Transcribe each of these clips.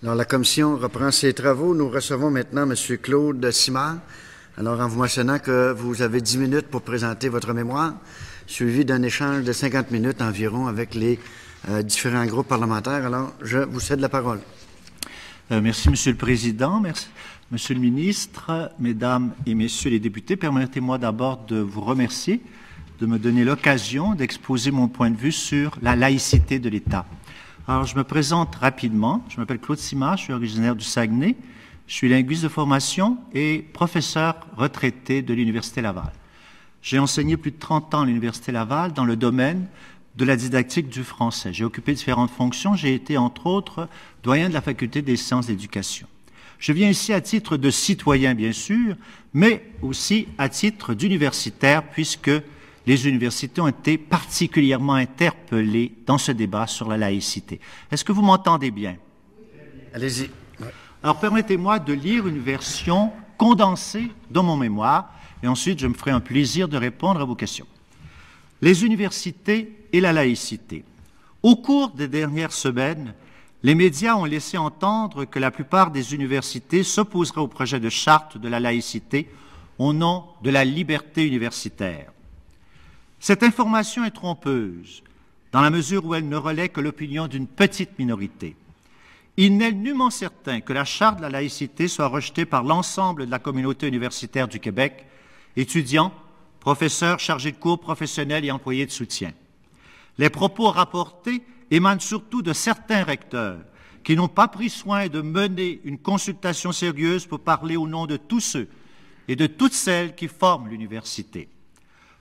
Alors, la commission reprend ses travaux. Nous recevons maintenant M. Claude Simard. Alors, en vous mentionnant que vous avez 10 minutes pour présenter votre mémoire, suivi d'un échange de 50 minutes environ avec les différents groupes parlementaires. Alors, je vous cède la parole. Merci, Monsieur le Président. Merci, Monsieur le Ministre, Mesdames et Messieurs les députés. Permettez-moi d'abord de vous remercier de me donner l'occasion d'exposer mon point de vue sur la laïcité de l'État. Alors, je me présente rapidement. Je m'appelle Claude Simard, je suis originaire du Saguenay. Je suis linguiste de formation et professeur retraité de l'Université Laval. J'ai enseigné plus de 30 ans à l'Université Laval dans le domaine de la didactique du français. J'ai occupé différentes fonctions. J'ai été, entre autres, doyen de la Faculté des sciences d'éducation. Je viens ici à titre de citoyen, bien sûr, mais aussi à titre d'universitaire, puisque les universités ont été particulièrement interpellées dans ce débat sur la laïcité. Est-ce que vous m'entendez bien? Allez-y. Ouais. Alors, permettez-moi de lire une version condensée de mon mémoire, et ensuite je me ferai un plaisir de répondre à vos questions. Les universités et la laïcité. Au cours des dernières semaines, les médias ont laissé entendre que la plupart des universités s'opposeraient au projet de charte de la laïcité au nom de la liberté universitaire. Cette information est trompeuse, dans la mesure où elle ne relaie que l'opinion d'une petite minorité. Il n'est nullement certain que la charte de la laïcité soit rejetée par l'ensemble de la communauté universitaire du Québec, étudiants, professeurs, chargés de cours, professionnels et employés de soutien. Les propos rapportés émanent surtout de certains recteurs qui n'ont pas pris soin de mener une consultation sérieuse pour parler au nom de tous ceux et de toutes celles qui forment l'université.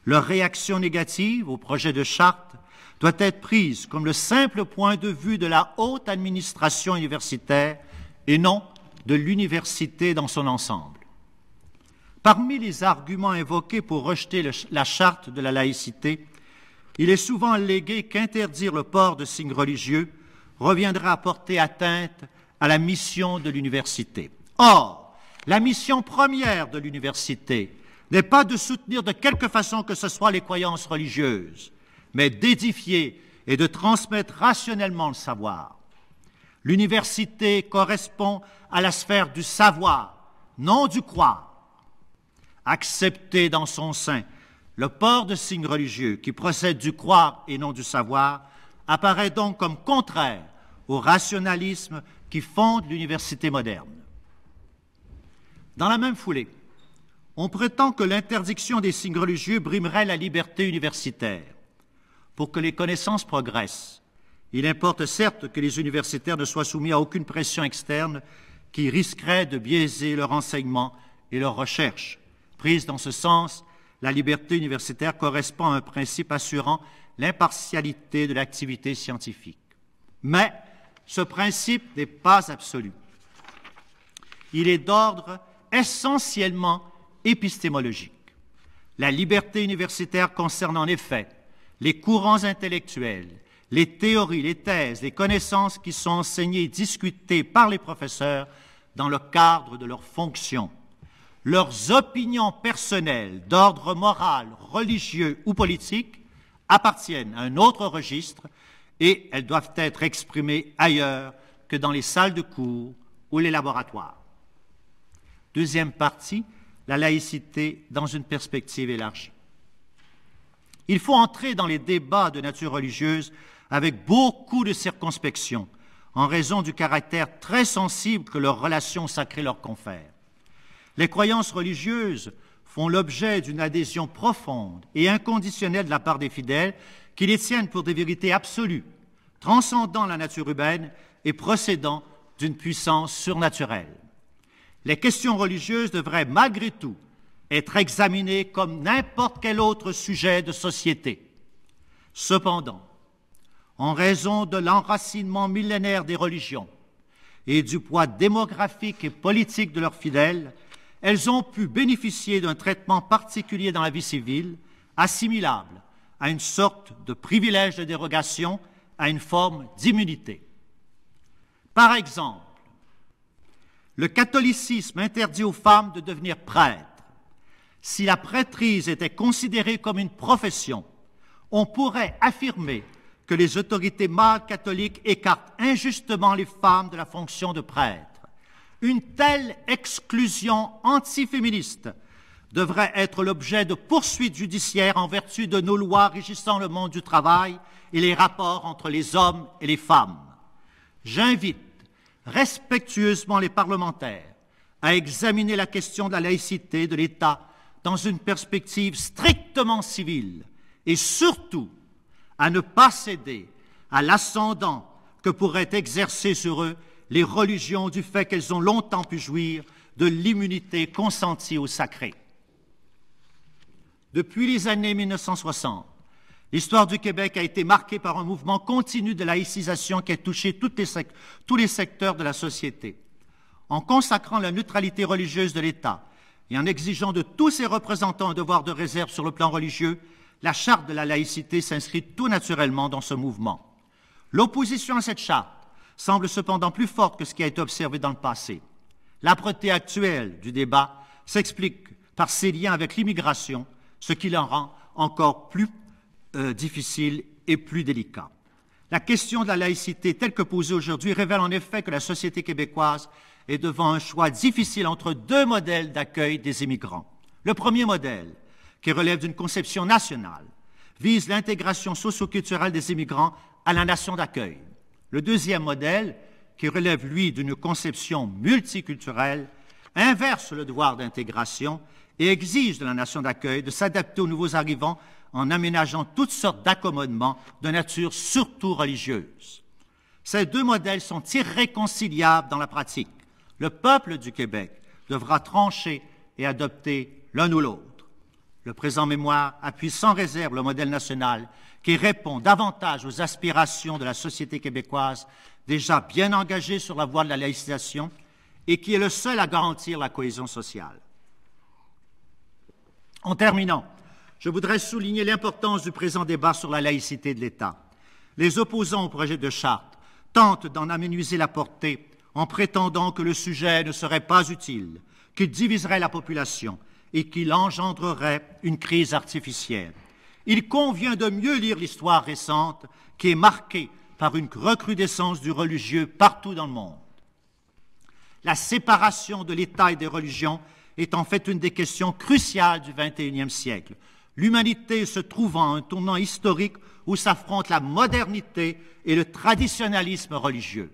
Leur réaction négative au projet de charte doit être prise comme le simple point de vue de la haute administration universitaire et non de l'université dans son ensemble. Parmi les arguments invoqués pour rejeter la charte de la laïcité, il est souvent allégué qu'interdire le port de signes religieux reviendra à porter atteinte à la mission de l'université. Or, la mission première de l'université n'est pas de soutenir de quelque façon que ce soit les croyances religieuses, mais d'édifier et de transmettre rationnellement le savoir. L'université correspond à la sphère du savoir, non du croire. Accepter dans son sein le port de signes religieux qui procède du croire et non du savoir apparaît donc comme contraire au rationalisme qui fonde l'université moderne. Dans la même foulée, on prétend que l'interdiction des signes religieux brimerait la liberté universitaire. Pour que les connaissances progressent, il importe certes que les universitaires ne soient soumis à aucune pression externe qui risquerait de biaiser leur enseignement et leur recherche. Prise dans ce sens, la liberté universitaire correspond à un principe assurant l'impartialité de l'activité scientifique. Mais ce principe n'est pas absolu. Il est d'ordre essentiellement épistémologique. La liberté universitaire concerne en effet les courants intellectuels, les théories, les thèses, les connaissances qui sont enseignées et discutées par les professeurs dans le cadre de leurs fonctions. Leurs opinions personnelles d'ordre moral, religieux ou politique appartiennent à un autre registre et elles doivent être exprimées ailleurs que dans les salles de cours ou les laboratoires. Deuxième partie, la laïcité dans une perspective élargie. Il faut entrer dans les débats de nature religieuse avec beaucoup de circonspection en raison du caractère très sensible que leurs relations sacrées leur confèrent. Les croyances religieuses font l'objet d'une adhésion profonde et inconditionnelle de la part des fidèles qui les tiennent pour des vérités absolues, transcendant la nature humaine et procédant d'une puissance surnaturelle. Les questions religieuses devraient malgré tout être examinées comme n'importe quel autre sujet de société. Cependant, en raison de l'enracinement millénaire des religions et du poids démographique et politique de leurs fidèles, elles ont pu bénéficier d'un traitement particulier dans la vie civile, assimilable à une sorte de privilège de dérogation, à une forme d'immunité. Par exemple, le catholicisme interdit aux femmes de devenir prêtres. Si la prêtrise était considérée comme une profession, on pourrait affirmer que les autorités mâles catholiques écartent injustement les femmes de la fonction de prêtre. Une telle exclusion antiféministe devrait être l'objet de poursuites judiciaires en vertu de nos lois régissant le monde du travail et les rapports entre les hommes et les femmes. J'invite respectueusement les parlementaires à examiner la question de la laïcité de l'État dans une perspective strictement civile et surtout à ne pas céder à l'ascendant que pourraient exercer sur eux les religions du fait qu'elles ont longtemps pu jouir de l'immunité consentie au sacré. Depuis les années 1960, l'histoire du Québec a été marquée par un mouvement continu de laïcisation qui a touché tous les secteurs de la société. En consacrant la neutralité religieuse de l'État et en exigeant de tous ses représentants un devoir de réserve sur le plan religieux, la charte de la laïcité s'inscrit tout naturellement dans ce mouvement. L'opposition à cette charte semble cependant plus forte que ce qui a été observé dans le passé. L'âpreté actuelle du débat s'explique par ses liens avec l'immigration, ce qui l'en rend encore plus difficile et plus délicat. La question de la laïcité telle que posée aujourd'hui révèle en effet que la société québécoise est devant un choix difficile entre deux modèles d'accueil des immigrants. Le premier modèle, qui relève d'une conception nationale, vise l'intégration socio-culturelle des immigrants à la nation d'accueil. Le deuxième modèle, qui relève, lui, d'une conception multiculturelle, inverse le devoir d'intégration et exige de la nation d'accueil de s'adapter aux nouveaux arrivants en aménageant toutes sortes d'accommodements de nature surtout religieuse. Ces deux modèles sont irréconciliables dans la pratique. Le peuple du Québec devra trancher et adopter l'un ou l'autre. Le présent mémoire appuie sans réserve le modèle national qui répond davantage aux aspirations de la société québécoise déjà bien engagée sur la voie de la laïcisation et qui est le seul à garantir la cohésion sociale. En terminant, je voudrais souligner l'importance du présent débat sur la laïcité de l'État. Les opposants au projet de charte tentent d'en amenuiser la portée en prétendant que le sujet ne serait pas utile, qu'il diviserait la population et qu'il engendrerait une crise artificielle. Il convient de mieux lire l'histoire récente qui est marquée par une recrudescence du religieux partout dans le monde. La séparation de l'État et des religions est en fait une des questions cruciales du XXIe siècle. L'humanité se trouvant à un tournant historique où s'affrontent la modernité et le traditionnalisme religieux.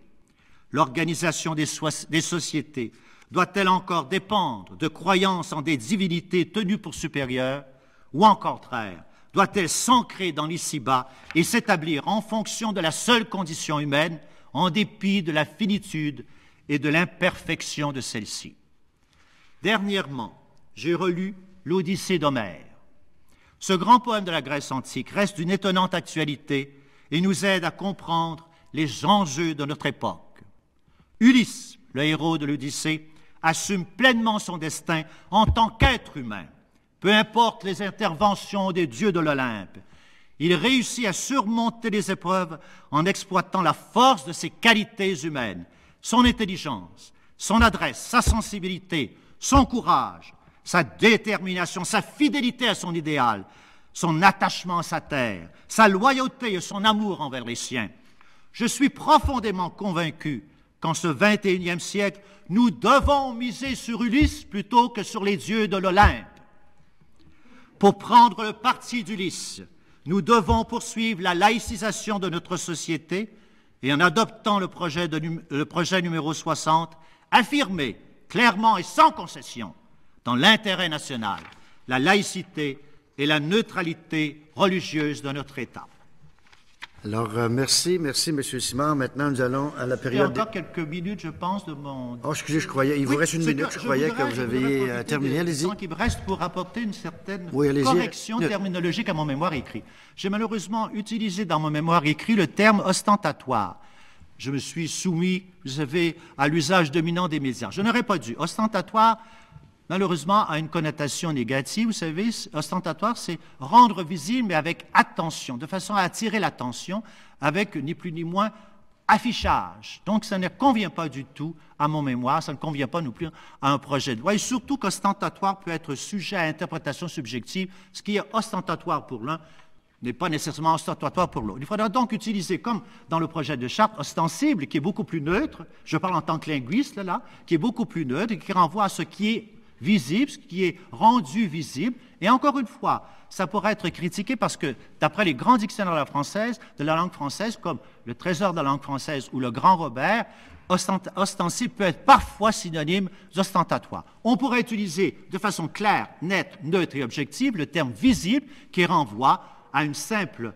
L'organisation des sociétés doit-elle encore dépendre de croyances en des divinités tenues pour supérieures ou en contraire, doit-elle s'ancrer dans l'ici-bas et s'établir en fonction de la seule condition humaine en dépit de la finitude et de l'imperfection de celle-ci? Dernièrement, j'ai relu l'Odyssée d'Homère. Ce grand poème de la Grèce antique reste d'une étonnante actualité et nous aide à comprendre les enjeux de notre époque. Ulysse, le héros de l'Odyssée, assume pleinement son destin en tant qu'être humain. Peu importe les interventions des dieux de l'Olympe, il réussit à surmonter les épreuves en exploitant la force de ses qualités humaines, son intelligence, son adresse, sa sensibilité, son courage, sa détermination, sa fidélité à son idéal, son attachement à sa terre, sa loyauté et son amour envers les siens. Je suis profondément convaincu qu'en ce XXIe siècle, nous devons miser sur Ulysse plutôt que sur les dieux de l'Olympe. Pour prendre le parti d'Ulysse, nous devons poursuivre la laïcisation de notre société et en adoptant le projet numéro 60, affirmer clairement et sans concession, dans l'intérêt national, la laïcité et la neutralité religieuse de notre État. Alors, merci, M. Simard. Maintenant, nous allons à la période... Il y a encore quelques minutes, je pense, de mon... Oh, excusez, je croyais... Il vous reste une minute, je croyais que vous aviez terminé. Allez-y. Le temps qui me reste pour apporter une certaine correction terminologique à mon mémoire écrit. J'ai malheureusement utilisé dans mon mémoire écrit le terme ostentatoire. Je me suis soumis, vous savez, à l'usage dominant des médias. Je n'aurais pas dû. Ostentatoire, malheureusement, a une connotation négative. Vous savez, ostentatoire, c'est rendre visible, mais avec attention, de façon à attirer l'attention, avec ni plus ni moins affichage. Donc, ça ne convient pas du tout à mon mémoire, ça ne convient pas non plus à un projet de loi. Et surtout qu'ostentatoire peut être sujet à interprétation subjective. Ce qui est ostentatoire pour l'un n'est pas nécessairement ostentatoire pour l'autre. Il faudra donc utiliser, comme dans le projet de charte, ostensible, qui est beaucoup plus neutre, je parle en tant que linguiste, là, qui est beaucoup plus neutre et qui renvoie à ce qui est visible, ce qui est rendu visible. Et encore une fois, ça pourrait être critiqué parce que, d'après les grands dictionnaires de la langue française, comme le Trésor de la langue française ou le Grand Robert, ostensible peut être parfois synonyme d'ostentatoire. On pourrait utiliser de façon claire, nette, neutre et objective le terme visible qui renvoie à une simple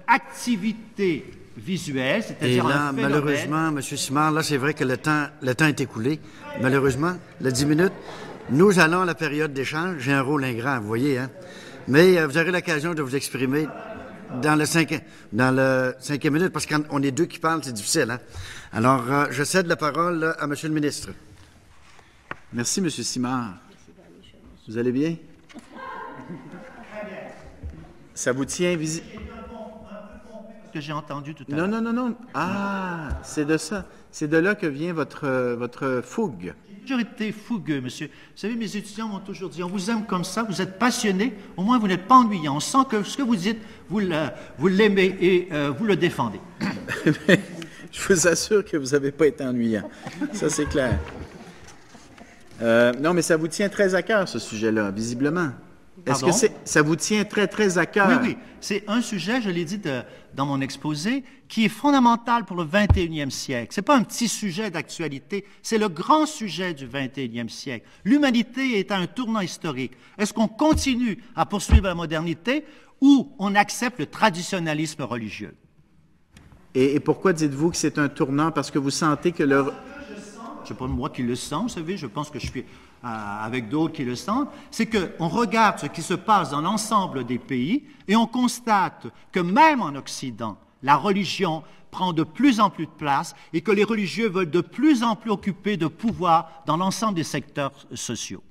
activité visuelle, c'est-à-dire un phénomène. Malheureusement, M. Simard, là, c'est vrai que le temps est écoulé. Malheureusement, les 10 minutes. Nous allons à la période d'échange. J'ai un rôle ingrat, vous voyez, hein? Mais vous aurez l'occasion de vous exprimer dans le 5e minute, parce qu'on est deux qui parlent, c'est difficile, hein? Alors, je cède la parole à M. le ministre. Merci, M. Simard. Vous allez bien? Ça vous tient que j'ai entendu tout à l'heure. Non. Ah, c'est de ça. C'est de là que vient votre fougue. J'ai toujours été fougueux, monsieur. Vous savez, mes étudiants m'ont toujours dit, on vous aime comme ça, vous êtes passionné, au moins vous n'êtes pas ennuyant. On sent que ce que vous dites, vous l'aimez et vous le défendez. Je vous assure que vous n'avez pas été ennuyant. Ça, c'est clair. Non, mais ça vous tient très à cœur, ce sujet-là, visiblement. Est-ce que ça vous tient très, très à cœur? Oui. C'est un sujet, je l'ai dit dans mon exposé, qui est fondamental pour le 21e siècle. Ce n'est pas un petit sujet d'actualité, c'est le grand sujet du 21e siècle. L'humanité est à un tournant historique. Est-ce qu'on continue à poursuivre la modernité ou on accepte le traditionnalisme religieux? Et pourquoi dites-vous que c'est un tournant? Parce que vous sentez que le... Ce n'est pas moi qui le sens, vous savez, je pense que je suis avec d'autres qui le sentent, c'est qu'on regarde ce qui se passe dans l'ensemble des pays et on constate que même en Occident, la religion prend de plus en plus de place et que les religieux veulent de plus en plus occuper de pouvoir dans l'ensemble des secteurs sociaux.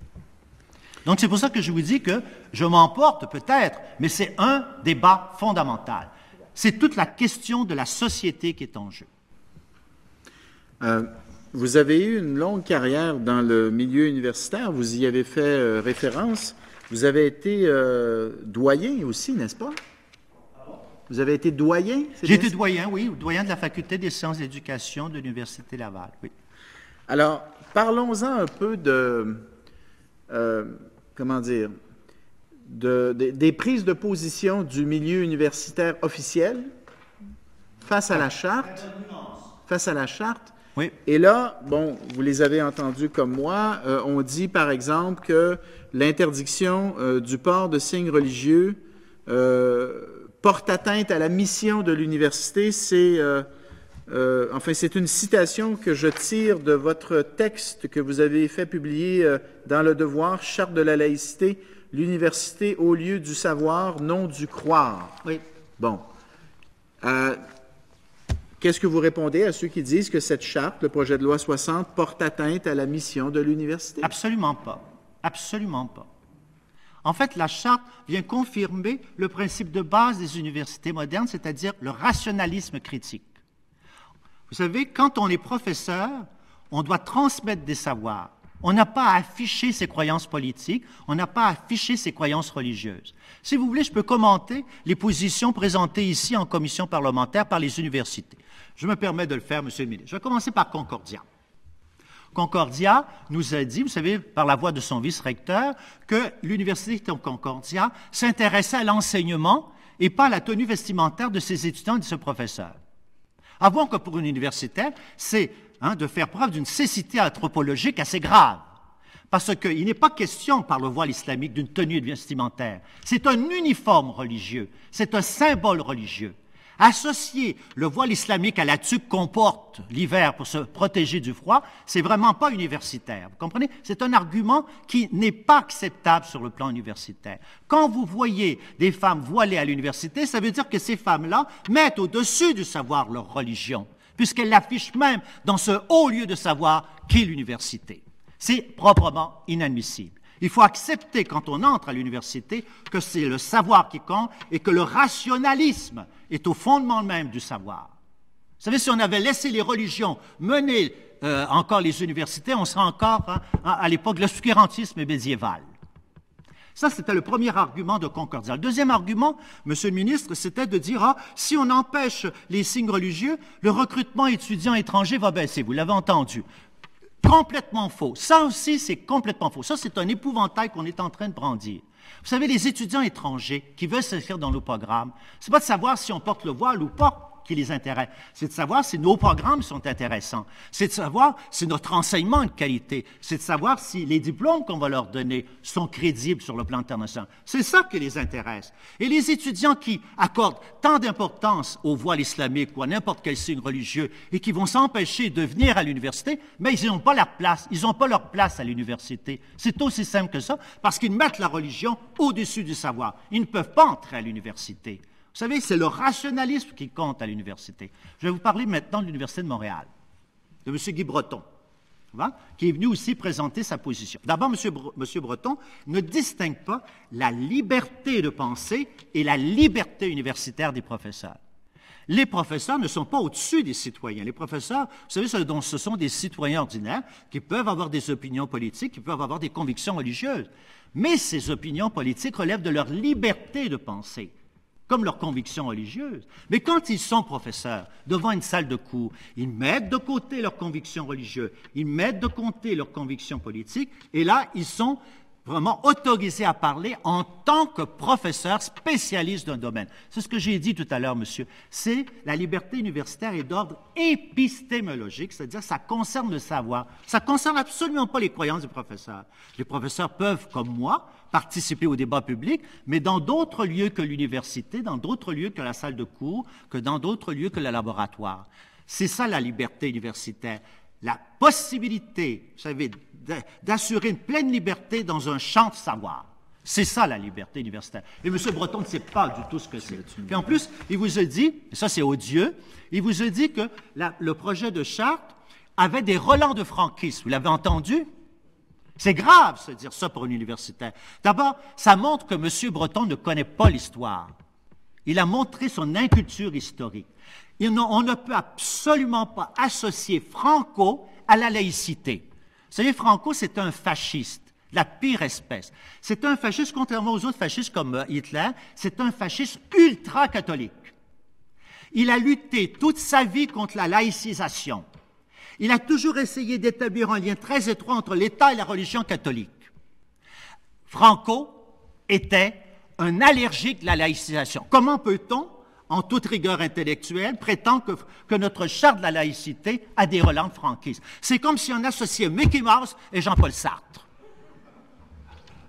Donc c'est pour ça que je vous dis que je m'emporte peut-être, mais c'est un débat fondamental. C'est toute la question de la société qui est en jeu. Vous avez eu une longue carrière dans le milieu universitaire, vous y avez fait référence. Vous avez été doyen aussi, n'est-ce pas? Vous avez été doyen? J'ai été doyen, oui, doyen de la Faculté des sciences de l'éducation de l'Université Laval, oui. Alors, parlons-en un peu des prises de position du milieu universitaire officiel face à la Charte. Oui. Et là, bon, vous les avez entendus comme moi, on dit par exemple que l'interdiction du port de signes religieux porte atteinte à la mission de l'université. C'est une citation que je tire de votre texte que vous avez fait publier dans Le Devoir, Charte de la laïcité, l'université au lieu du savoir, non du croire. Oui. Bon. Qu'est-ce que vous répondez à ceux qui disent que cette charte, le projet de loi 60, porte atteinte à la mission de l'université? Absolument pas. Absolument pas. En fait, la charte vient confirmer le principe de base des universités modernes, c'est-à-dire le rationalisme critique. Vous savez, quand on est professeur, on doit transmettre des savoirs. On n'a pas à afficher ses croyances politiques, on n'a pas à afficher ses croyances religieuses. Si vous voulez, je peux commenter les positions présentées ici en commission parlementaire par les universités. Je me permets de le faire, Monsieur le ministre. Je vais commencer par Concordia. Concordia nous a dit, vous savez, par la voix de son vice-recteur, que l'université de Concordia s'intéressait à l'enseignement et pas à la tenue vestimentaire de ses étudiants et de ses professeurs. Avouons que pour une universitaire, c'est de faire preuve d'une cécité anthropologique assez grave. Parce qu'il n'est pas question, par le voile islamique, d'une tenue vestimentaire. C'est un uniforme religieux, c'est un symbole religieux. Associer le voile islamique à la tuque qu'on porte l'hiver pour se protéger du froid, c'est vraiment pas universitaire. Vous comprenez? C'est un argument qui n'est pas acceptable sur le plan universitaire. Quand vous voyez des femmes voilées à l'université, ça veut dire que ces femmes-là mettent au-dessus du savoir leur religion, puisqu'elles l'affichent même dans ce haut lieu de savoir qu'est l'université. C'est proprement inadmissible. Il faut accepter, quand on entre à l'université, que c'est le savoir qui compte et que le rationalisme est au fondement même du savoir. Vous savez, si on avait laissé les religions mener encore les universités, on serait encore à l'époque de l'obscurantisme médiéval. Ça, c'était le premier argument de Concordia. Le deuxième argument, Monsieur le ministre, c'était de dire, ah, si on empêche les signes religieux, le recrutement étudiant étranger va baisser. Vous l'avez entendu. Complètement faux. Ça aussi, c'est complètement faux. Ça, c'est un épouvantail qu'on est en train de brandir. Vous savez, les étudiants étrangers qui veulent s'inscrire dans nos programmes, c'est pas de savoir si on porte le voile ou pas qui les intéresse. C'est de savoir si nos programmes sont intéressants. C'est de savoir si notre enseignement est de qualité. C'est de savoir si les diplômes qu'on va leur donner sont crédibles sur le plan international. C'est ça qui les intéresse. Et les étudiants qui accordent tant d'importance au voile islamique ou à n'importe quel signe religieux et qui vont s'empêcher de venir à l'université, mais ils n'ont pas leur place. Ils n'ont pas leur place à l'université. C'est aussi simple que ça, parce qu'ils mettent la religion au-dessus du savoir. Ils ne peuvent pas entrer à l'université. Vous savez, c'est le rationalisme qui compte à l'université. Je vais vous parler maintenant de l'Université de Montréal, de M. Guy Breton, qui est venu aussi présenter sa position. D'abord, M. Breton ne distingue pas la liberté de penser et la liberté universitaire des professeurs. Les professeurs ne sont pas au-dessus des citoyens. Les professeurs, vous savez, ce sont des citoyens ordinaires qui peuvent avoir des opinions politiques, qui peuvent avoir des convictions religieuses. Mais ces opinions politiques relèvent de leur liberté de penser, comme leurs convictions religieuses. Mais quand ils sont professeurs, devant une salle de cours, ils mettent de côté leurs convictions religieuses, ils mettent de côté leurs convictions politiques, et là, ils sont vraiment autorisés à parler en tant que professeurs spécialistes d'un domaine. C'est ce que j'ai dit tout à l'heure, monsieur. C'est la liberté universitaire est d'ordre épistémologique, c'est-à-dire ça concerne le savoir. Ça ne concerne absolument pas les croyances des professeurs. Les professeurs peuvent, comme moi, participer au débat public, mais dans d'autres lieux que l'université, dans d'autres lieux que la salle de cours, que dans d'autres lieux que le laboratoire. C'est ça la liberté universitaire. La possibilité, vous savez, d'assurer une pleine liberté dans un champ de savoir. C'est ça la liberté universitaire. Et M. Breton ne sait pas du tout ce que c'est. Puis en plus, il vous a dit, et ça c'est odieux, il vous a dit que le projet de charte avait des relents de franquisme. Vous l'avez entendu? C'est grave de dire ça pour un universitaire. D'abord, ça montre que M. Breton ne connaît pas l'histoire. Il a montré son inculture historique. On ne peut absolument pas associer Franco à la laïcité. Vous savez, Franco, c'est un fasciste, la pire espèce. C'est un fasciste, contrairement aux autres fascistes comme Hitler, c'est un fasciste ultra-catholique. Il a lutté toute sa vie contre la laïcisation. Il a toujours essayé d'établir un lien très étroit entre l'État et la religion catholique. Franco était un allergique de la laïcisation. Comment peut-on, en toute rigueur intellectuelle, prétendre que notre charte de la laïcité a des relents franquistes? C'est comme si on associait Mickey Mouse et Jean-Paul Sartre.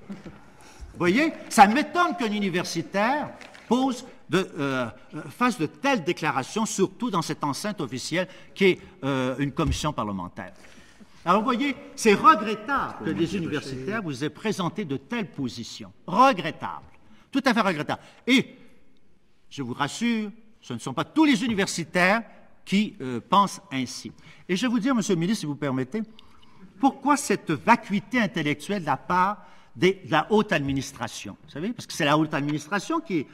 Vous voyez, ça m'étonne qu'un universitaire fasse de telles déclarations, surtout dans cette enceinte officielle qui est une commission parlementaire. Alors, vous voyez, c'est regrettable que des universitaires vous aient présenté de telles positions. Regrettable. Tout à fait regrettable. Et, je vous rassure, ce ne sont pas tous les universitaires qui pensent ainsi. Et je vais vous dire, Monsieur le ministre, si vous permettez, pourquoi cette vacuité intellectuelle de la part de la haute administration? Vous savez, parce que c'est la haute administration qui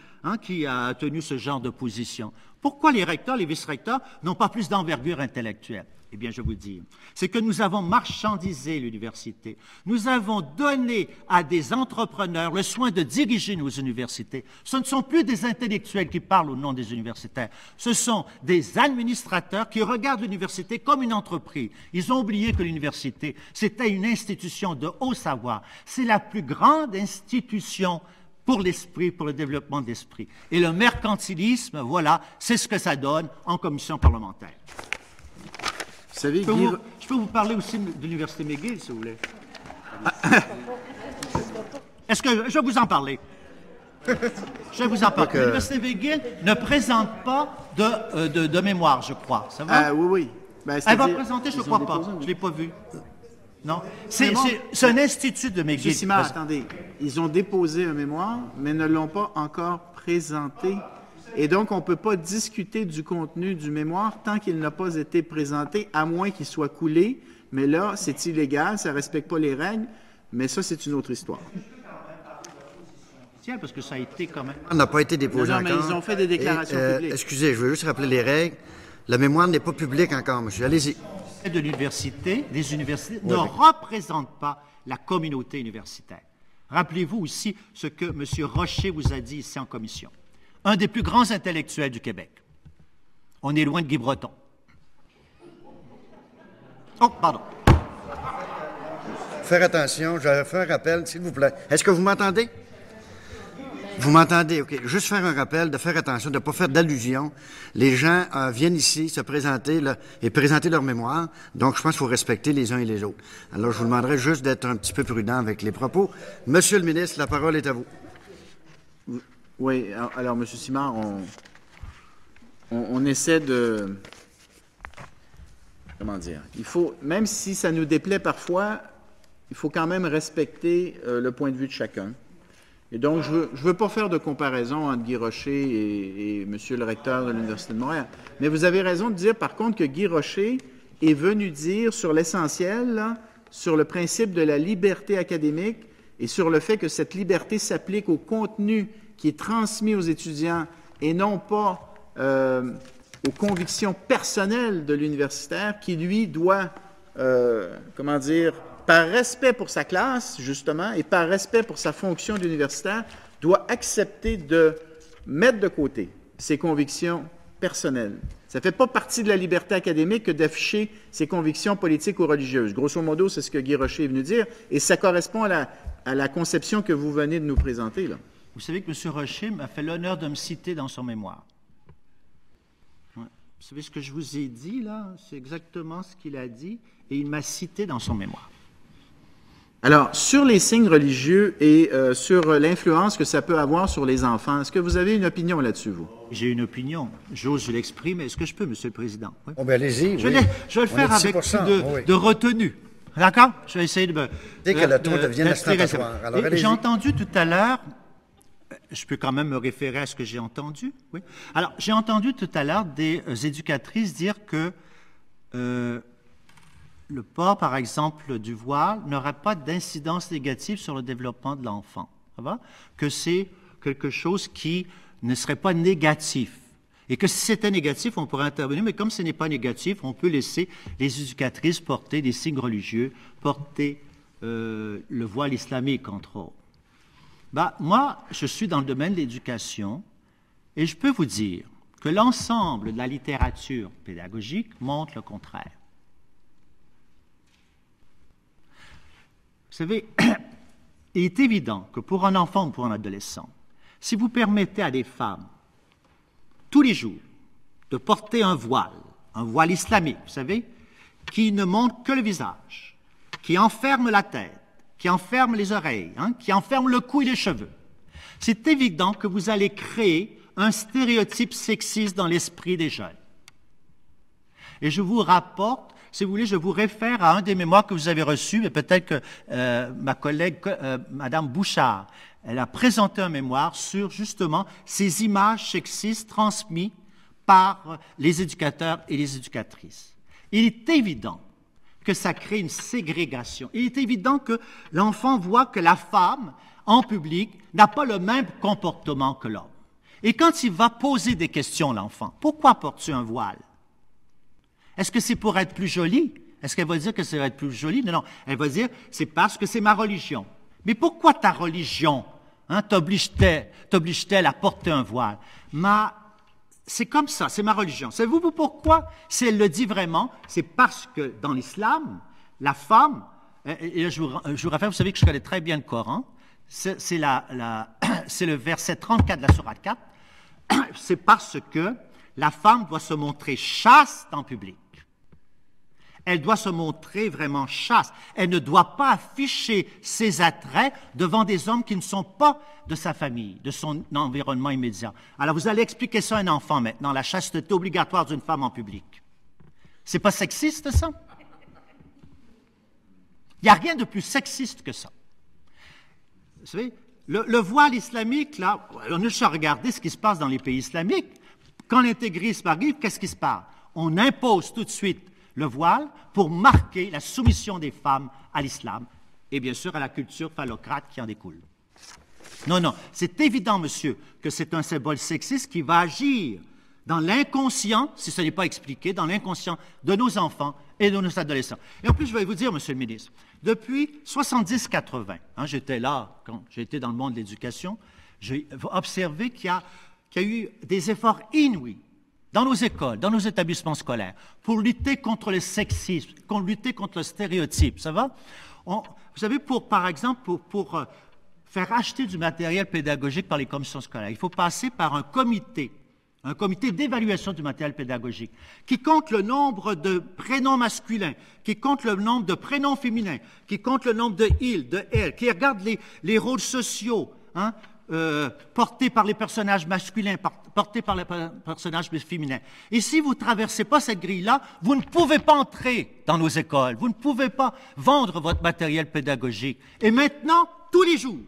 a tenu ce genre de position. Pourquoi les recteurs, les vice-recteurs n'ont pas plus d'envergure intellectuelle? Eh bien, je vous dis, c'est que nous avons marchandisé l'université. Nous avons donné à des entrepreneurs le soin de diriger nos universités. Ce ne sont plus des intellectuels qui parlent au nom des universitaires. Ce sont des administrateurs qui regardent l'université comme une entreprise. Ils ont oublié que l'université, c'était une institution de haut savoir. C'est la plus grande institution pour l'esprit, pour le développement de l'esprit. Et le mercantilisme, voilà, c'est ce que ça donne en commission parlementaire. Vous savez, je peux vous parler aussi de l'Université McGill, si vous voulez. Est-ce que je vais vous en parler? Je vais vous en parler. L'Université McGill ne présente pas de mémoire, je crois. Ça va? Oui, oui. Ben, elle va présenter, je ne crois pas. Je ne l'ai pas vu. Non? C'est un institut de McGill. M. Simard, attendez. Ils ont déposé un mémoire, mais ne l'ont pas encore présenté. Et donc, on ne peut pas discuter du contenu du mémoire tant qu'il n'a pas été présenté, à moins qu'il soit coulé. Mais là, c'est illégal, ça ne respecte pas les règles. Mais ça, c'est une autre histoire. Tiens, parce que ça a été quand même... Ça n'a pas été déposé encore. Non, mais ils ont fait des déclarations publiques. Excusez, je veux juste rappeler les règles. La mémoire n'est pas publique encore, monsieur. Allez-y. De l'université, les universités ne représentent pas la communauté universitaire. Rappelez-vous aussi ce que M. Rocher vous a dit ici en commission. Un des plus grands intellectuels du Québec. On est loin de Guy Breton. Oh, pardon. Faire attention, je fais un rappel, s'il vous plaît. Est-ce que vous m'entendez? Vous m'entendez, OK. Juste faire un rappel, de faire attention, de ne pas faire d'allusion. Les gens viennent ici se présenter là, et présenter leur mémoire. Donc, je pense qu'il faut respecter les uns et les autres. Alors, je vous demanderai juste d'être un petit peu prudent avec les propos. Monsieur le ministre, la parole est à vous. Oui, alors, M. Simard, on essaie de... Comment dire? Il faut, même si ça nous déplaît parfois, il faut quand même respecter le point de vue de chacun. Et donc, je ne veux pas faire de comparaison entre Guy Rocher et M. le recteur de l'Université de Montréal. Mais vous avez raison de dire, par contre, que Guy Rocher est venu dire sur l'essentiel, sur le principe de la liberté académique et sur le fait que cette liberté s'applique au contenu qui est transmis aux étudiants et non pas aux convictions personnelles de l'universitaire qui, lui, doit, comment dire, par respect pour sa classe, justement, et par respect pour sa fonction d'universitaire, doit accepter de mettre de côté ses convictions personnelles. Ça ne fait pas partie de la liberté académique que d'afficher ses convictions politiques ou religieuses. Grosso modo, c'est ce que Guy Rocher est venu dire, et ça correspond à la conception que vous venez de nous présenter, là. Vous savez que M. Rocher m'a fait l'honneur de me citer dans son mémoire. Ouais. Vous savez ce que je vous ai dit, là? C'est exactement ce qu'il a dit, et il m'a cité dans son mémoire. Alors, sur les signes religieux et sur l'influence que ça peut avoir sur les enfants, est-ce que vous avez une opinion là-dessus, vous? J'ai une opinion. J'ose l'exprimer. Est-ce que je peux, Monsieur le Président? Oui. Oh, bien, allez-y. Je vais le faire avec plus de retenue. D'accord? Je vais essayer de... Dès que le ton devienne ostentatoire. J'ai entendu tout à l'heure... Je peux quand même me référer à ce que j'ai entendu. Oui. Alors, j'ai entendu tout à l'heure des éducatrices dire que le port, par exemple, du voile n'aurait pas d'incidence négative sur le développement de l'enfant. Ça va? Que c'est quelque chose qui ne serait pas négatif. Et que si c'était négatif, on pourrait intervenir, mais comme ce n'est pas négatif, on peut laisser les éducatrices porter des signes religieux, porter le voile islamique, entre autres. Ben, moi, je suis dans le domaine de l'éducation et je peux vous dire que l'ensemble de la littérature pédagogique montre le contraire. Vous savez, il est évident que pour un enfant ou pour un adolescent, si vous permettez à des femmes, tous les jours, de porter un voile islamique, vous savez, qui ne montre que le visage, qui enferme la tête, qui enferme les oreilles, qui enferme le cou et les cheveux, c'est évident que vous allez créer un stéréotype sexiste dans l'esprit des jeunes. Et je vous rapporte, si vous voulez, je vous réfère à un des mémoires que vous avez reçus, mais peut-être que ma collègue, Mme Bouchard, elle a présenté un mémoire sur, justement, ces images sexistes transmises par les éducateurs et les éducatrices. Il est évident que ça crée une ségrégation. Il est évident que l'enfant voit que la femme, en public, n'a pas le même comportement que l'homme. Et quand il va poser des questions, l'enfant, pourquoi portes-tu un voile? Est-ce que c'est pour être plus jolie? Est-ce qu'elle va dire que c'est pour être plus jolie? Non, non. Elle va dire, c'est parce que c'est ma religion. Mais pourquoi ta religion t'oblige-t-elle à porter un voile? C'est comme ça, c'est ma religion. Savez-vous pourquoi? Si elle le dit vraiment, c'est parce que dans l'islam, la femme, et là je vous rappelle, vous savez que je connais très bien le Coran, c'est le verset 34 de la sourate 4, c'est parce que la femme doit se montrer chaste en public. Elle doit se montrer vraiment chaste. Elle ne doit pas afficher ses attraits devant des hommes qui ne sont pas de sa famille, de son environnement immédiat. Alors, vous allez expliquer ça à un enfant maintenant, la chasteté obligatoire d'une femme en public. C'est pas sexiste, ça? Il n'y a rien de plus sexiste que ça. Vous savez, le voile islamique, là, on a juste à regarder ce qui se passe dans les pays islamiques. Quand l'intégrisme arrive, qu'est-ce qui se passe? On impose tout de suite le voile pour marquer la soumission des femmes à l'islam et bien sûr à la culture phallocrate qui en découle. Non, non, c'est évident, monsieur, que c'est un symbole sexiste qui va agir dans l'inconscient, si ce n'est pas expliqué, dans l'inconscient de nos enfants et de nos adolescents. Et en plus, je vais vous dire, Monsieur le ministre, depuis 70-80, j'étais là quand j'étais dans le monde de l'éducation, j'ai observé qu'il y a eu des efforts inouïs dans nos écoles, dans nos établissements scolaires, pour lutter contre le sexisme, pour lutter contre le stéréotype, ça va? Vous savez, par exemple, pour faire acheter du matériel pédagogique par les commissions scolaires, il faut passer par un comité d'évaluation du matériel pédagogique, qui compte le nombre de prénoms masculins, qui compte le nombre de prénoms féminins, qui compte le nombre de il, de elle, qui regarde les rôles sociaux, portés par les personnages masculins, portés par les personnages féminins. Et si vous ne traversez pas cette grille-là, vous ne pouvez pas entrer dans nos écoles, vous ne pouvez pas vendre votre matériel pédagogique. Et maintenant, tous les jours,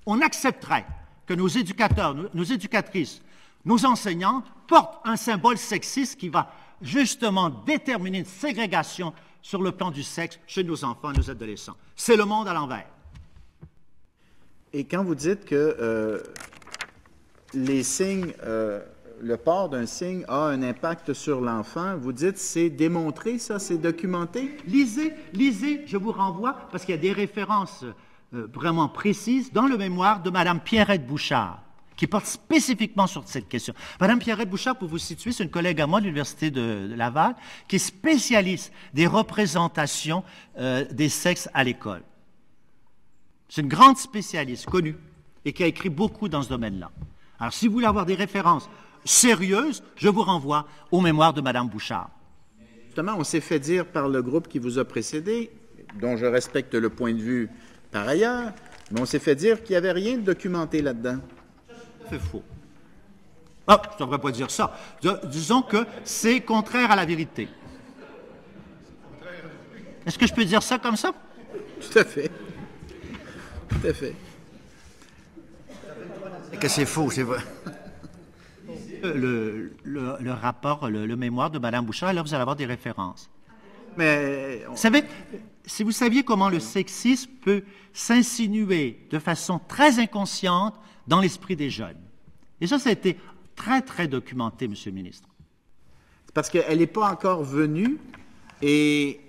on accepterait que nos éducateurs, nos éducatrices, nos enseignants portent un symbole sexiste qui va justement déterminer une ségrégation sur le plan du sexe chez nos enfants et nos adolescents. C'est le monde à l'envers. Et quand vous dites que les signes, le port d'un signe a un impact sur l'enfant, vous dites c'est démontré, ça, c'est documenté? Lisez, je vous renvoie, parce qu'il y a des références vraiment précises dans le mémoire de Mme Pierrette Bouchard, qui porte spécifiquement sur cette question. Mme Pierrette Bouchard, pour vous situer, c'est une collègue à moi de l'Université de Laval, qui est spécialiste des représentations des sexes à l'école. C'est une grande spécialiste connue et qui a écrit beaucoup dans ce domaine-là. Alors, si vous voulez avoir des références sérieuses, je vous renvoie aux mémoires de Mme Bouchard. Justement, on s'est fait dire par le groupe qui vous a précédé, dont je respecte le point de vue par ailleurs, mais on s'est fait dire qu'il n'y avait rien de documenté là-dedans. C'est faux. Ah, je ne devrais pas dire ça. Disons que c'est contraire à la vérité. Est-ce que je peux dire ça comme ça? Tout à fait. Tout à fait. Que c'est faux, c'est vrai. Le rapport, le mémoire de Mme Bouchard, là, vous allez avoir des références. Mais... Vous savez, si vous saviez comment le sexisme peut s'insinuer de façon très inconsciente dans l'esprit des jeunes. Et ça a été très, très documenté, Monsieur le ministre. Parce qu'elle n'est pas encore venue et